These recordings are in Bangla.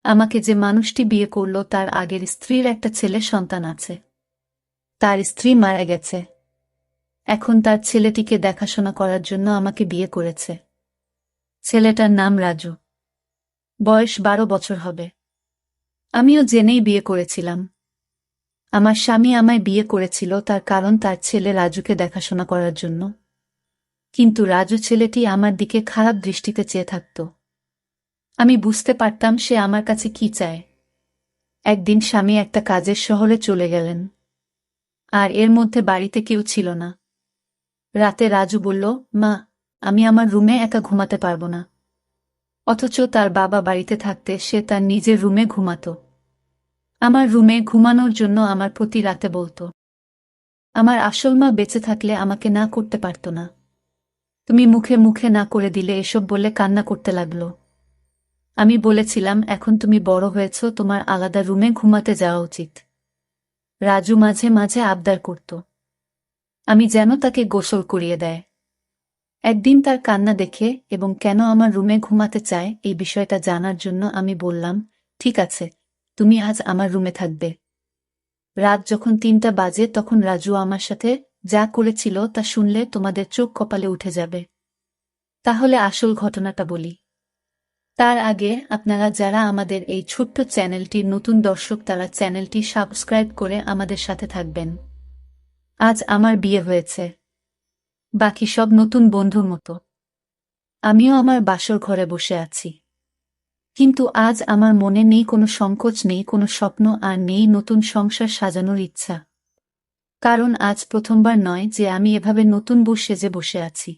আমাকে যে মানুষটি বিয়ে করল তার আগের স্ত্রীর একটা ছেলে সন্তান আছে। তার স্ত্রী মারা গেছে। এখন তার ছেলেটিকে দেখাশোনা করার জন্য আমাকে বিয়ে করেছে। ছেলেটার নাম রাজু। বয়স 12 বছর হবে। আমিও জেনেই বিয়ে করেছিলাম। আমার স্বামী আমায় বিয়ে করেছিল তার কারণ তার ছেলে রাজুকে দেখাশোনা করার জন্য। কিন্তু রাজু ছেলেটি আমার দিকে খারাপ দৃষ্টিতে চেয়ে থাকত। আমি বুঝতে পারতাম সে আমার কাছে কি চায়। একদিন স্বামী একটা কাজের শহরে চলে গেলেন, আর এর মধ্যে বাড়িতে কেউ ছিল না। রাতে রাজু বলল, মা, আমি আমার রুমে একা ঘুমাতে পারব না। অথচ তার বাবা বাড়িতে থাকতে সে তার নিজের রুমে ঘুমাত। আমার রুমে ঘুমানোর জন্য আমার প্রতি রাতে বলত। আমার আসল মা বেঁচে থাকলে আমাকে না করতে পারত না। তুমি মুখে মুখে না করে দিলে এসব বলে কান্না করতে লাগল। আমি বলেছিলাম, এখন তুমি বড় হয়েছ, তোমার আলাদা রুমে ঘুমাতে যাওয়া উচিত। রাজু মাঝে মাঝে আবদার করত আমি যেন তাকে গোসল করিয়ে দেয়। একদিন তার কান্না দেখে এবং কেন আমার রুমে ঘুমাতে চায় এই বিষয়টা জানার জন্য আমি বললাম, ঠিক আছে, তুমি আজ আমার রুমে থাকবে। রাত যখন 3টা বাজে তখন রাজু আমার সাথে যা করেছিল তা শুনলে তোমাদের চোখ কপালে উঠে যাবে। তাহলে আসল ঘটনাটা বলি। তার আগে আপনারা যারা আমাদের এই ছোট্ট চ্যানেলটির নতুন দর্শক তারা চ্যানেলটি সাবস্ক্রাইব করে আমাদের সাথে থাকবেন। আজ আমার বিয়ে হয়েছে, বাকি সব নতুন বন্ধুর মতো। আমিও আমার বাসর ঘরে বসে আছি। কিন্তু আজ আমার মনে নেই কোনো সংকোচ, নেই কোনো স্বপ্ন, আর নেই নতুন সংসার সাজানোর ইচ্ছা। কারণ আজ প্রথমবার নয় যে আমি এভাবে নতুন বউ সেজে বসে আছি।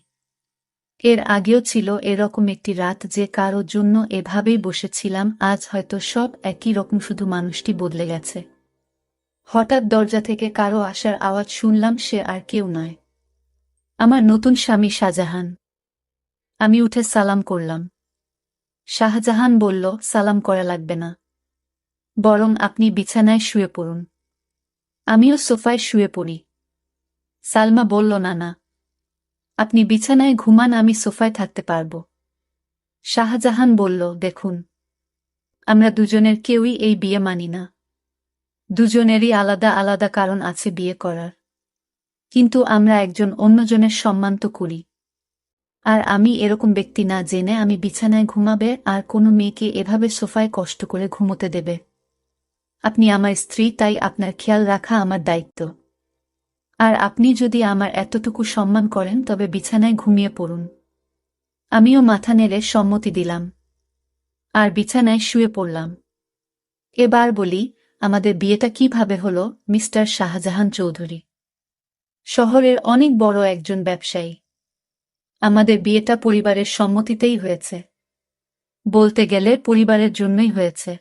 এর আগেও ছিল এরকম একটি রাত যে কারোর জন্য এভাবেই বসেছিলাম। আজ হয়তো সব একই রকম, শুধু মানুষটি বদলে গেছে। হঠাৎ দরজা থেকে কারো আসার আওয়াজ শুনলাম, সে আর কেউ নয়, আমার নতুন স্বামী শাহজাহান। আমি উঠে সালাম করলাম। শাহজাহান বলল, সালাম করা লাগবে না, বরং আপনি বিছানায় শুয়ে পড়ুন। আমিও সোফায় শুয়ে পড়ি। সালমা বলল, না না, আপনি বিছানায় ঘুমান, আমি সোফায় থাকতে পারব। শাহজাহান বলল, দেখুন, আমরা দুজনের কেউই এই বিয়ে মানি না। দুজনেরই আলাদা আলাদা কারণ আছে বিয়ে করার, কিন্তু আমরা একজন অন্যজনের সম্মান তো করি। আর আমি এরকম ব্যক্তি না জেনে আমি বিছানায় ঘুমাবে আর কোনো মেয়েকে এভাবে সোফায় কষ্ট করে ঘুমোতে দেবে। আপনি আমার স্ত্রী, তাই আপনার খেয়াল রাখা আমার দায়িত্ব। আর আপনি যদি আমার এতটুকু সম্মান করেন তবে বিছানায় ঘুমিয়ে পড়ুন। আমিও মাথা নেড়ে সম্মতি দিলাম আর বিছানায় শুয়ে পড়লাম। এবার বলি, আমাদের বিয়েটা কিভাবে হলো। মিস্টার শাহজাহান চৌধুরী শহরের অনেক বড় একজন ব্যবসায়ী। আমাদের বিয়েটা পরিবারের সম্মতিতেই হয়েছে। বলতে গেলে পরিবারের জন্যই হয়েছে।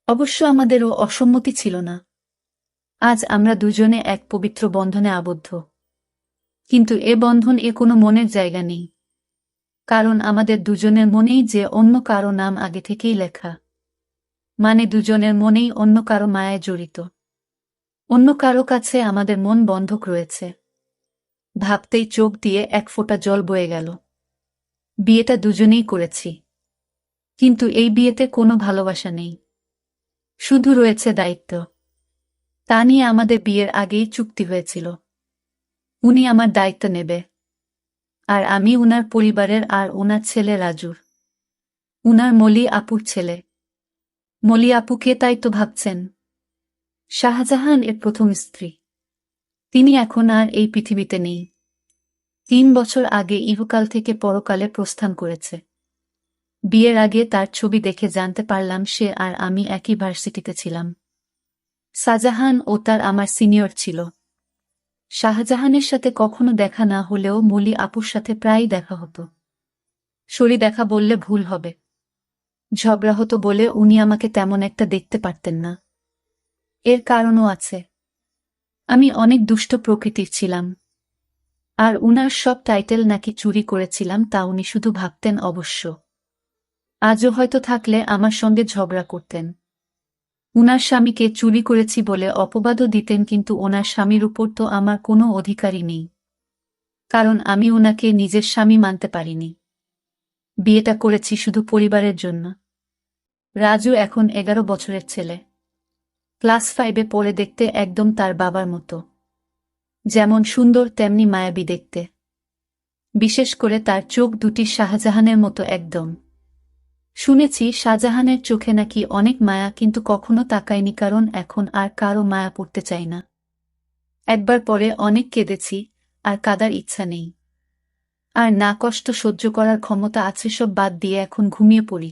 অবশ্য আমাদেরও অসম্মতি ছিল না। আজ আমরা দুজনে এক পবিত্র বন্ধনে আবদ্ধ। কিন্তু এ বন্ধন কোনো মনের জায়গা নেই, কারণ আমাদের দুজনের মনেই যে অন্য কারো নাম আগে থেকেই লেখা। মানে দুজনের মনেই অন্য কারো মায়ায় জড়িত। অন্য কারো কাছে আমাদের মন বন্ধক রয়েছে। ভাবতেই চোখ দিয়ে এক ফোঁটা জল বয়ে গেল। বিয়েটা দুজনেই করেছি, কিন্তু এই বিয়েতে কোনো ভালোবাসা নেই, শুধু রয়েছে দায়িত্ব। তা নিয়ে আমাদের বিয়ের আগেই চুক্তি হয়েছিল, উনি আমার দায়িত্ব নেবে, আর আমি উনার পরিবারের আর উনার ছেলে রাজুর, উনার মলি আপুর ছেলে। মলি আপুকে তাই তো ভাবছেন? শাহজাহান এর প্রথম স্ত্রী। তিনি এখন আর এই পৃথিবীতে নেই। 3 বছর আগে ইহকাল থেকে পরকালে প্রস্থান করেছে। বিয়ের আগে তার ছবি দেখে জানতে পারলাম সে আর আমি একই ভার্সিটিতে ছিলাম। শাহজাহান ও তার আমার সিনিয়র ছিল। শাহজাহানের সাথে কখনো দেখা না হলেও মলি আপুর সাথে প্রায়ই দেখা হতো। সরি দেখা বললে ভুল হবে। ঝগড়া হতো বলে উনি আমাকে তেমন একটা দেখতে পারতেন না। এর কারণও আছে। আমি অনেক দুষ্ট প্রকৃতির ছিলাম, আর উনার সব টাইটেল নাকি চুরি করেছিলাম তা উনি শুধু ভাবতেন অবশ্য। আজও হয়তো থাকলে আমার সঙ্গে ঝগড়া করতেন। উনার স্বামীকে চুরি করেছি বলে অপবাদও দিতেন, কিন্তু ওনার স্বামীর উপর তো আমার কোনো অধিকারই নেই, কারণ আমি উনাকে নিজের স্বামী মানতে পারিনি। বিয়েটা করেছি শুধু পরিবারের জন্য। রাজু এখন 11 বছরের ছেলে। ক্লাস 5-এ পড়ে, দেখতে একদম তার বাবার মতো। যেমন সুন্দর তেমনি মায়াবী দেখতে। বিশেষ করে তার চোখ দুটি শাহজাহানের মতো একদম। শুনেছি শাহজাহানের চোখে নাকি অনেক মায়া, কিন্তু কখনো তাকায়নি, কারণ এখন আর কারো মায়া পড়তে চাই না। একবার পরে অনেক কেঁদেছি, আর কাঁদার ইচ্ছা নেই। আর না কষ্ট সহ্য করার ক্ষমতা আছে, সব বাদ দিয়ে এখন ঘুমিয়ে পড়ি।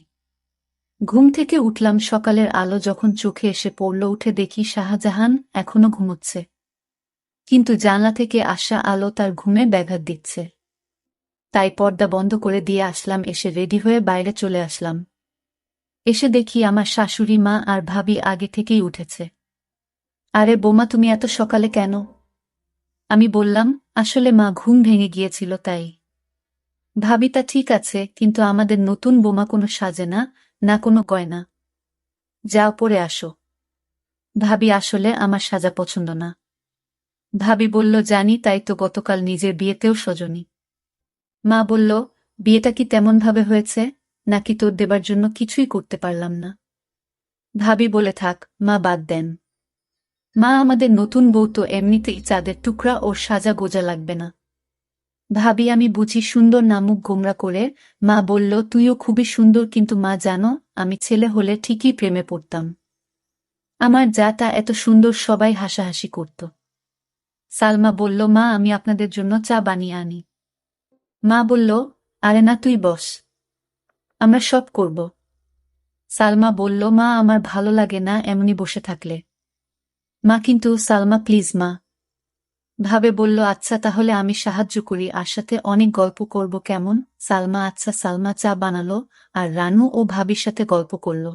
ঘুম থেকে উঠলাম, সকালের আলো যখন চোখে এসে পড়ল, উঠে দেখি শাহজাহান এখনো ঘুমোচ্ছে। কিন্তু জানলা থেকে আসা আলো তার ঘুমে ব্যাঘাত দিচ্ছে। তাই পর্দা বন্ধ করে দিয়ে আসলাম, এসে রেডি হয়ে বাইরে চলে আসলাম। এসে দেখি আমার শাশুড়ি মা আর ভাবি আগে থেকেই উঠেছে। আরে বোমা, তুমি এত সকালে কেন? আমি বললাম, আসলে মা, ঘুম ভেঙে গিয়েছিল তাই। ভাবি, তা ঠিক আছে, কিন্তু আমাদের নতুন বোমা কোনো সাজে না, না কোনো গয়না। যাও পরে আসো। ভাবি, আসলে আমার সাজা পছন্দ না। ভাবি বলল, জানি, তাই তো গতকাল নিজের বিয়েতেও সজনি। মা বলল, বিয়েটা কি তেমনভাবে হয়েছে, নাকি তোর দেবার জন্য কিছুই করতে পারলাম না? ভাবি বলে, থাক মা, বাদ দেন। মা, আমাদের নতুন বউ তো এমনিতেই চাঁদের টুকরা, ওর সাজা গোজা লাগবে না। ভাবি, আমি বুঝি সুন্দর না, মুখ গোমরা করে মা বলল, তুইও খুবই সুন্দর, কিন্তু মা জানো, আমি ছেলে হলে ঠিকই প্রেমে পড়তাম। আমার যা তা এত সুন্দর, সবাই হাসাহাসি করত। সালমা বলল, মা, আমি আপনাদের জন্য চা বানিয়ে আনি। মা বলল, আরে না, তুই বস, আমরা সব করব। সালমা বলল, মা, আমার ভালো লাগে না এমনি বসে থাকলে। মা, কিন্তু সালমা প্লিজ মা। ভাবে বলল, আচ্ছা তাহলে আমি সাহায্য করি, আর সাথে অনেক গল্প করব, কেমন? সালমা আচ্ছা। সালমা চা বানালো, আর রানু ও ভাবির সাথে গল্প করল।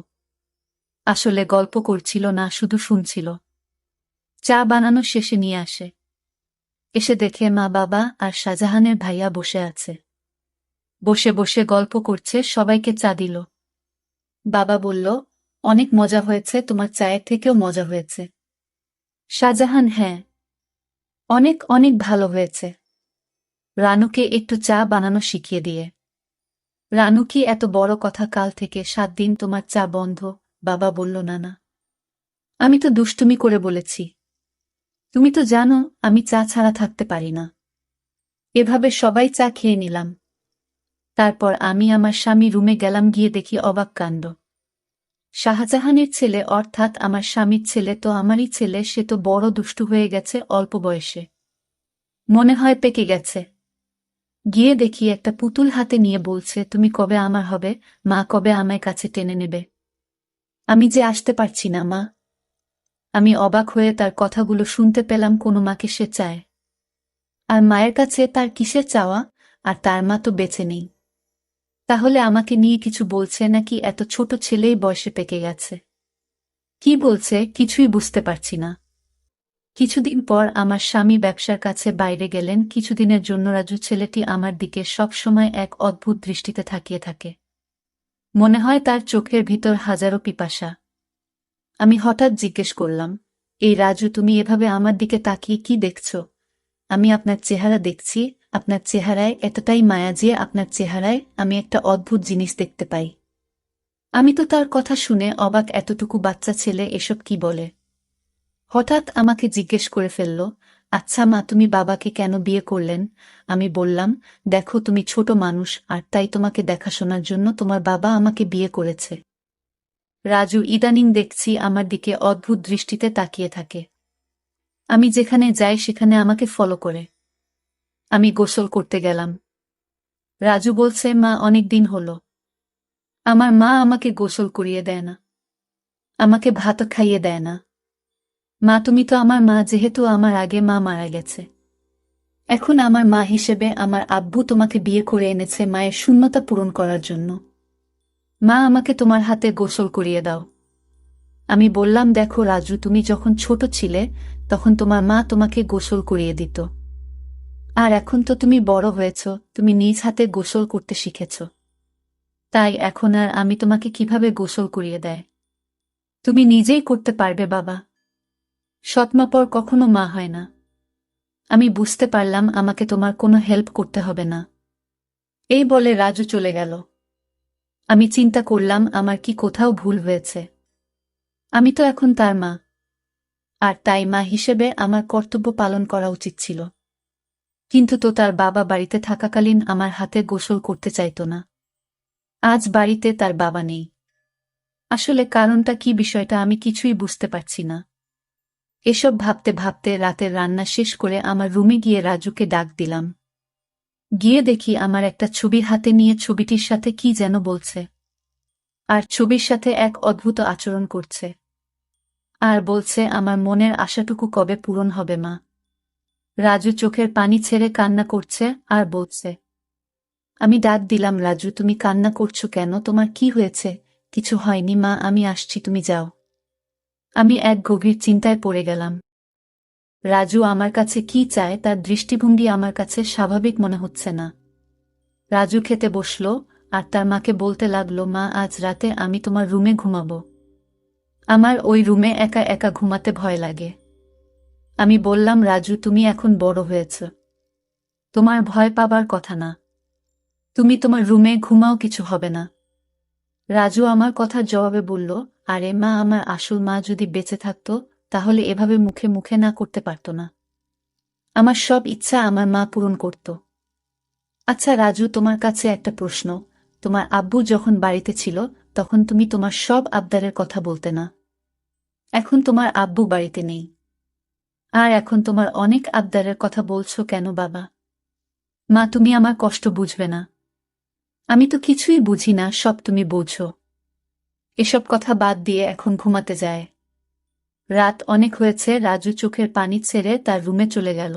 আসলে গল্প করছিল না, শুধু শুনছিল। চা বানানো শেষে নিয়ে আসে। এসে দেখে মা, বাবা আর শাহজাহানের ভাইয়া বসে আছে। বসে বসে গল্প করছে, সবাইকে চা দিল। বাবা বলল, অনেক মজা হয়েছে, তোমার চায়ের থেকেও মজা হয়েছে। শাহজাহান, হ্যাঁ, অনেক অনেক ভালো হয়েছে। রানুকে একটু চা বানানো শিখিয়ে দিয়ে। রানু, কি এত বড় কথা, কাল থেকে 7 দিন তোমার চা বন্ধ? বাবা বলল, না না, আমি তো দুষ্টুমি করে বলেছি। তুমি তো জানো আমি চা ছাড়া থাকতে পারি না। এভাবে সবাই চা খেয়ে নিলাম। তারপর আমি আমার স্বামী রুমে গেলাম, গিয়ে দেখি অবাক কাণ্ড। শাহজাহানের ছেলে, অর্থাৎ আমার স্বামীর ছেলে তো আমারই ছেলে, সে তো বড় দুষ্টু হয়ে গেছে অল্প বয়সে। মনে হয় পেকে গেছে। গিয়ে দেখি একটা পুতুল হাতে নিয়ে বলছে, তুমি কবে আমার হবে মা, কবে আমায় কাছে টেনে নেবে? আমি যে আসতে পারছি না মা। আমি অবাক হয়ে তার কথাগুলো শুনতে পেলাম, কোনো মাকে সে চায়। আর মায়ের কাছে তার কিসের চাওয়া, আর তার মা তো বেঁচে নেই। তাহলে আমাকে নিয়ে কিছু বলছে নাকি? এত ছোট ছেলেই বয়সে পেকে গেছে। কি বলছে কিছুই বুঝতে পারছি না। কিছুদিন পর আমার স্বামী ব্যবসার কাছে বাইরে গেলেন কিছুদিনের জন্য। রাজু ছেলেটি আমার দিকে সব সময় এক অদ্ভুত দৃষ্টিতে তাকিয়ে থাকে। মনে হয় তার চোখের ভিতর হাজারো পিপাসা। আমি হঠাৎ জিজ্ঞেস করলাম, এই রাজু, তুমি এভাবে আমার দিকে তাকিয়ে কি দেখছো? আমি আপনার চেহারা দেখছি, আপনার চেহারায় এতটাই মায়া যে আপনার চেহারায় আমি একটা অদ্ভুত জিনিস দেখতে পাই। আমি তো তার কথা শুনে অবাক, এতটুকু বাচ্চা ছেলে এসব কি বলে? হঠাৎ আমাকে জিজ্ঞেস করে ফেলল, আচ্ছা মা, তুমি বাবাকে কেন বিয়ে করলেন? আমি বললাম, দেখো তুমি ছোট মানুষ, আর তাই তোমাকে দেখাশোনার জন্য তোমার বাবা আমাকে বিয়ে করেছে। রাজু ইদানিং দেখছি আমার দিকে অদ্ভুত দৃষ্টিতে তাকিয়ে থাকে। আমি যেখানে যাই সেখানে আমাকে ফলো করে। আমি গোসল করতে গেলাম। রাজু বলছে, মা, অনেক দিন হলো। আমার মা আমাকে গোসল করিয়ে দেয় না, আমাকে ভাত খাইয়ে দেয় না। মা, তুমি তো আমার মা, যেহেতু আমার আগে মা মারা গেছে। এখন আমার মা হিসেবে আমার আব্বু তোমাকে বিয়ে করে এনেছে মায়ের শূন্যতা পূরণ করার জন্য। মা, আমাকে তোমার হাতে গোসল করিয়ে দাও। আমি বললাম, দেখো রাজু, তুমি যখন ছোট ছিলে তখন তোমার মা তোমাকে গোসল করিয়ে দিত। আর এখন তো তুমি বড় হয়েছ, তুমি নিজ হাতে গোসল করতে শিখেছ। তাই এখন আর আমি তোমাকে কিভাবে গোসল করিয়ে দেয়? তুমি নিজেই করতে পারবে বাবা। সৎমা পর কখনো মা হয় না। আমি বুঝতে পারলাম আমাকে তোমার কোনো হেল্প করতে হবে না। এই বলে রাজু চলে গেল। আমি চিন্তা করলাম আমার কি কোথাও ভুল হয়েছে। আমি তো এখন তার মা, আর তাই মা হিসেবে আমার কর্তব্য পালন করা উচিত ছিল। কিন্তু তো তার বাবা বাড়িতে থাকাকালীন আমার হাতে গোসল করতে চাইত না। আজ বাড়িতে তার বাবা নেই। আসলে কারণটা কি বিষয়টা আমি কিছুই বুঝতে পারছি না। এসব ভাবতে ভাবতে রাতের রান্না শেষ করে আমার রুমে গিয়ে রাজুকে ডাক দিলাম। গিয়ে দেখি আমার একটা ছবি হাতে নিয়ে ছবিটির সাথে কি যেন বলছে। আর ছবির সাথে এক অদ্ভুত আচরণ করছে। আর বলছে আমার মনের আশাটুকু কবে পূরণ হবে মা। রাজু চোখের পানি ছেড়ে কান্না করছে আর বলছে। আমি ডাক দিলাম, রাজু তুমি কান্না করছো কেন, তোমার কি হয়েছে? কিছু হয়নি মা, আমি আসছি, তুমি যাও। আমি এক গভীর চিন্তায় পড়ে গেলাম। রাজু আমার কাছে কি চায় তার দৃষ্টিভঙ্গি আমার কাছে স্বাভাবিক মনে হচ্ছে না। রাজু খেতে বসল আর তার মাকে বলতে লাগলো, মা আজ রাতে আমি তোমার রুমে ঘুমাবো। আমার ওই রুমে একা একা ঘুমাতে ভয় লাগে। আমি বললাম, রাজু তুমি এখন বড় হয়েছ, তোমার ভয় পাবার কথা না। তুমি তোমার রুমে ঘুমাও, কিছু হবে না। রাজু আমার কথার জবাবে বলল, আরে মা, আমার আসল মা যদি বেঁচে থাকত তাহলে এভাবে মুখে মুখে না করতে পারত না। আমার সব ইচ্ছা আমার মা পূরণ করত। আচ্ছা রাজু, তোমার কাছে একটা প্রশ্ন। তোমার আব্বু যখন বাড়িতে ছিল তখন তুমি তোমার সব আবদারের কথা বলতে না। এখন তোমার আব্বু বাড়িতে নেই, আর এখন তোমার অনেক আবদারের কথা বলছো কেন বাবা? মা তুমি আমার কষ্ট বুঝবে না? আমি তো কিছুই বুঝি না, সব তুমি বোঝো। এসব কথা বাদ দিয়ে এখন ঘুমাতে যায়। রাত অনেক হয়েছে। রাজু চোখের পানি ছেড়ে তার রুমে চলে গেল।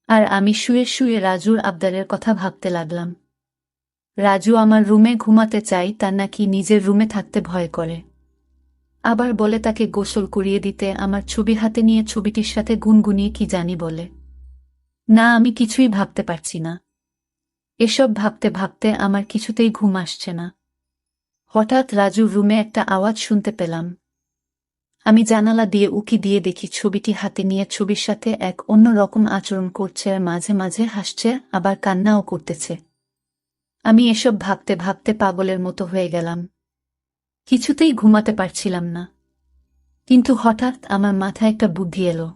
আর আমি শুয়ে শুয়ে রাজুর আবদারের কথা ভাবতে লাগলাম। রাজু আমার রুমে ঘুমাতে চাই, তার নাকি নিজের রুমে থাকতে ভয় করে। আবার বলে তাকে গোসল করিয়ে দিতে, আমার ছবি হাতে নিয়ে ছবিটির সাথে গুনগুনিয়ে কি জানি বলে। না, আমি কিছুই ভাবতে পারছি না। এসব ভাবতে ভাবতে আমার কিছুতেই ঘুম আসছে না। হঠাৎ রাজুর রুমে একটা আওয়াজ শুনতে পেলাম। আমি জানালা দিয়ে উকি দিয়ে দেখি ছবিটি হাতে নিয়ে ছবির সাথে এক অন্য রকম আচরণ করছে, আর মাঝে মাঝে হাসছে, আবার কান্নাও করতেছে। আমি এসব ভাবতে ভাবতে পাগলের মতো হয়ে গেলাম। কিছুতেই ঘুমাতে পারছিলাম না। কিন্তু হঠাৎ আমার মাথায় একটা বুদ্ধি এলো।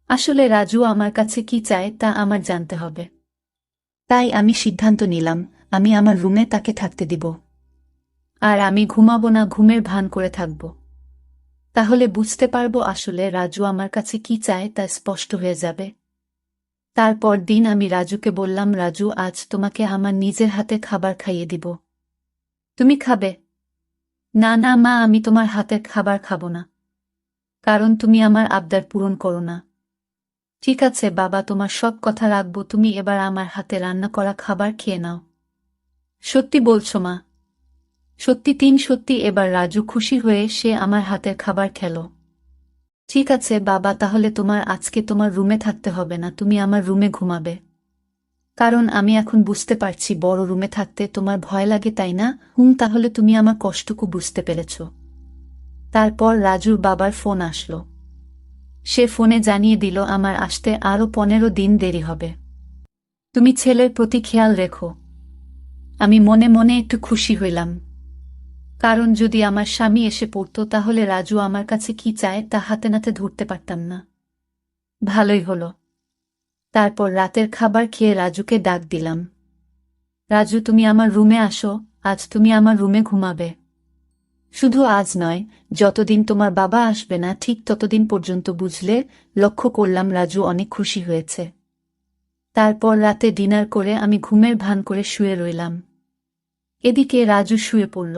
আসলে রাজু আমার কাছে কি চায় তা আমার জানতে হবে। তাই আমি সিদ্ধান্ত নিলাম, আমি আমার রুমে তাকে থাকতে দিব। আর আমি ঘুমাবো না, ঘুমের ভান করে থাকব। তাহলে বুঝতে পারবো আসলে রাজু আমার কাছে কি চায় তা স্পষ্ট হয়ে যাবে। তারপর দিন আমি রাজুকে বললাম, রাজু আজ তোমাকে আমার নিজের হাতে খাবার খাইয়ে দিব। তুমি খাবে? না না মা, আমি তোমার হাতের খাবার খাবো না, কারণ তুমি আমার আবদার পূরণ করো না। ঠিক আছে বাবা, তোমার সব কথা রাখবো, তুমি এবার আমার হাতে রান্না করা খাবার খেয়ে নাও। সত্যি বলছো মা? সত্যি, সত্যি। এবার রাজু খুশি হয়ে সে আমার হাতের খাবার খেলো। ঠিক আছে বাবা, তাহলে তোমার আজকে তোমার রুমে থাকতে হবে না, তুমি আমার রুমে ঘুমাবে। কারণ আমি এখন বুঝতে পারছি বড় রুমে থাকতে তোমার ভয় লাগে, তাই না? তাহলে তুমি আমার কষ্টটুকু বুঝতে পেরেছ। তারপর রাজুর বাবার ফোন আসলো। সে ফোনে জানিয়ে দিল আমার আসতে আরও 15 দিন দেরি হবে। তুমি ছেলের প্রতি খেয়াল রেখো। আমি মনে মনে একটু খুশি হইলাম, কারণ যদি আমার স্বামী এসে পড়তো তাহলে রাজু আমার কাছে কি চায় তা হাতে নাতে ধরতে পারতাম না। ভালোই হলো। তারপর রাতের খাবার খেয়ে রাজুকে ডাক দিলাম। রাজু তুমি আমার রুমে আসো, আজ তুমি আমার রুমে ঘুমাবে। শুধু আজ নয়, যতদিন তোমার বাবা আসবে না ঠিক ততদিন পর্যন্ত, বুঝলে? লক্ষ্য করলাম রাজু অনেক খুশি হয়েছে। তারপর রাতে ডিনার করে আমি ঘুমের ভান করে শুয়ে রইলাম। এদিকে রাজু শুয়ে পড়ল।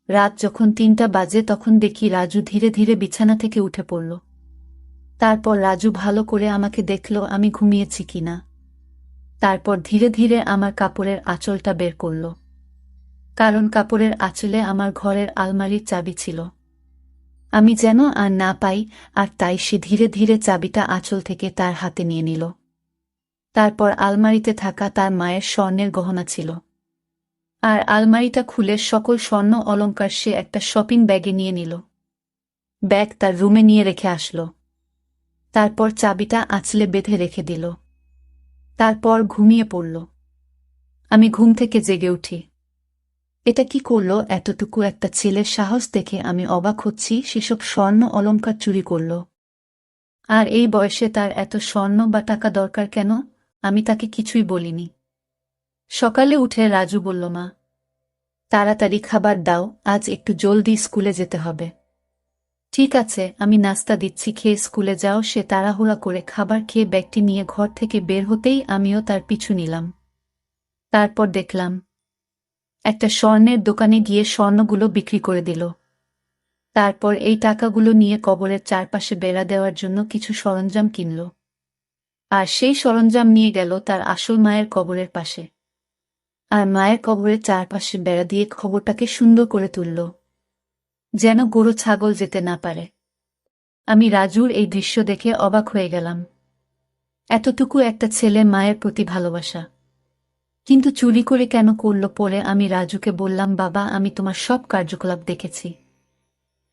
রাত যখন 3টা বাজে তখন দেখি রাজু ধীরে ধীরে বিছানা থেকে উঠে পড়ল। তারপর রাজু ভালো করে আমাকে দেখল আমি ঘুমিয়েছি কিনা। তারপর ধীরে ধীরে আমার কাপড়ের আঁচলটা বের করল, কারণ কাপড়ের আঁচলে আমার ঘরের আলমারির চাবি ছিল। আমি যেন আর না পাই, আর তাই সে ধীরে ধীরে চাবিটা আঁচল থেকে তার হাতে নিয়ে নিল। তারপর আলমারিতে থাকা তার মায়ের স্বর্ণের গহনা ছিল, আর আলমারিটা খুলে সকল স্বর্ণ অলংকার সে একটা শপিং ব্যাগে নিয়ে নিল। ব্যাগ তার রুমে নিয়ে রেখে আসলো। তারপর চাবিটা আঁচলে বেঁধে রেখে দিল। তারপর ঘুমিয়ে পড়ল। আমি ঘুম থেকে জেগে উঠি। এটা কি করলো? এতটুকু একটা ছেলের সাহস দেখে আমি অবাক হচ্ছি। সেসব স্বর্ণ অলংকার চুরি করল। আর এই বয়সে তার এত স্বর্ণ বা টাকা দরকার কেন? আমি তাকে কিছুই বলিনি। সকালে উঠে রাজু বলল, মা, তাড়াতাড়ি খাবার দাও, আজ একটু জলদি স্কুলে যেতে হবে। ঠিক আছে, আমি নাস্তা দিচ্ছি, খেয়ে স্কুলে যাও। সে তাড়াহুড়া করে খাবার খেয়ে ব্যাগটি নিয়ে ঘর থেকে বের হতেই আমিও তার পিছু নিলাম। তারপর দেখলাম একটা স্বর্ণের দোকানে গিয়ে স্বর্ণগুলো বিক্রি করে দিল। তারপর এই টাকাগুলো নিয়ে কবরের চারপাশে বেড়া দেওয়ার জন্য কিছু সরঞ্জাম কিনল। আর সেই সরঞ্জাম নিয়ে গেল তার আসল মায়ের কবরের পাশে। আর মায়ের কবরের চারপাশে বেড়া দিয়ে খবরটাকে সুন্দর করে তুলল, যেন গরু ছাগল যেতে না পারে। আমি রাজুর এই দৃশ্য দেখে অবাক হয়ে গেলাম। এতটুকু একটা ছেলে, মায়ের প্রতি ভালোবাসা, কিন্তু চুরি করে কেন করল? পরে আমি রাজুকে বললাম, বাবা, আমি তোমার সব কার্যকলাপ দেখেছি।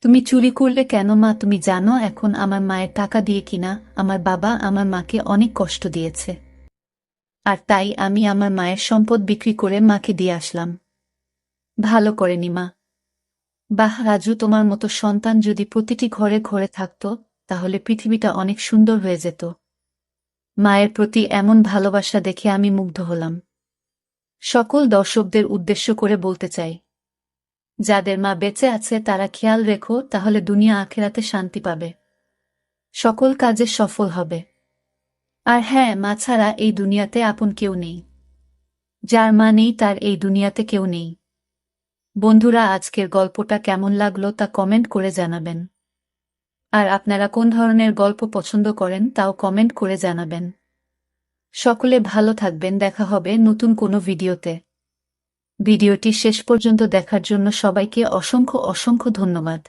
তুমি চুরি করলে কেন মা? তুমি জানো এখন আমার মায়ের টাকা দিয়ে কিনা আমার বাবা আমার মাকে অনেক কষ্ট দিয়েছে। আর তাই আমি আমার মায়ের সম্পদ বিক্রি করে মাকে দিয়ে আসলাম। ভালো করেনি মা। বাহ রাজু, তোমার মতো সন্তান যদি প্রতিটি ঘরে ঘরে থাকত, তাহলে পৃথিবীটা অনেক সুন্দর হয়ে যেত। মায়ের প্রতি এমন ভালোবাসা দেখে আমি মুগ্ধ হলাম। সকল দর্শকদের উদ্দেশ্য করে বলতে চাই, যাদের মা বেঁচে আছে তারা খেয়াল রেখো, তাহলে দুনিয়া আখেরাতে শান্তি পাবে, সকল কাজে সফল হবে। আর হ্যাঁ, মা ছাড়া এই দুনিয়াতে আপন কেউ নেই। যার মা নেই তার এই দুনিয়াতে কেউ নেই। বন্ধুরা, আজকের গল্পটা কেমন লাগলো তা কমেন্ট করে জানাবেন। আর আপনারা কোন ধরনের গল্প পছন্দ করেন তাও কমেন্ট করে জানাবেন। সকলে ভালো থাকবেন, দেখা হবে নতুন কোনো ভিডিওতে। ভিডিওটি শেষ পর্যন্ত দেখার জন্য সবাইকে অসংখ্য অসংখ্য ধন্যবাদ।